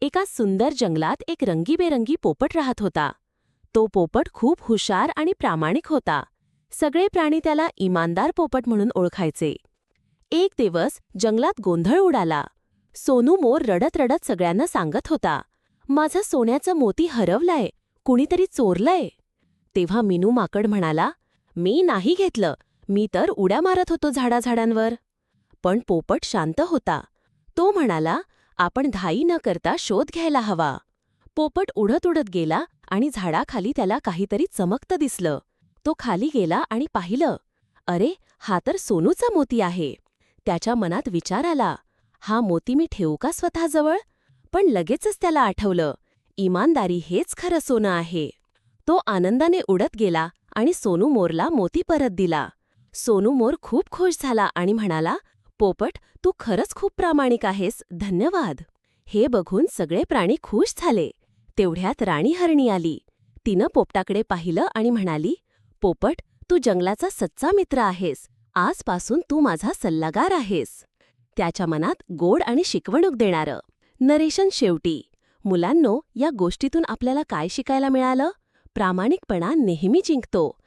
एका सुंदर जंगलात एक रंगीबेरंगी पोपट राहत होता. तो पोपट खूप हुशार आणि प्रामाणिक होता. सगळे प्राणी त्याला इमानदार पोपट म्हणून ओळखायचे. एक दिवस जंगलात गोंधळ उडाला. सोनू मोर रडत रडत सगळ्यांना सांगत होता, माझं सोन्याचं मोती हरवलंय, कुणीतरी चोरलंय. तेव्हा मीनू माकड म्हणाला, मी नाही घेतलं, मी तर उड्या मारत होतो झाडाझाडांवर. पण पोपट शांत होता. तो म्हणाला, आपण घाई न करता शोध घ्यायला हवा. पोपट उडत उडत गेला आणि झाडाखाली त्याला काहीतरी चमकतं दिसलं. तो खाली गेला आणि पाहिलं, अरे, हा तर सोनूचा मोती आहे. त्याच्या मनात विचार आला, हा मोती मी ठेवू का स्वतःजवळ? पण लगेचच त्याला आठवलं, इमानदारी हेच खरं सोनं आहे. तो आनंदाने उडत गेला आणि सोनू मोरला मोती परत दिला. सोनू मोर खूप खुश झाला आणि म्हणाला, पोपट, तू खरंच खूप प्रामाणिक आहेस, धन्यवाद. हे बघून सगळे प्राणी खुश झाले. तेवढ्यात राणी हरणी आली. तिनं पोपटाकडे पाहिलं आणि म्हणाली, पोपट, तू जंगलाचा सच्चा मित्र आहेस. आजपासून तू माझा सल्लागार आहेस. त्याच्या मनात गोड आणि शिकवणूक देणारं. नरेशन शेवटी. मुलांनो, या गोष्टीतून आपल्याला काय शिकायला मिळालं? प्रामाणिकपणा नेहमी जिंकतो.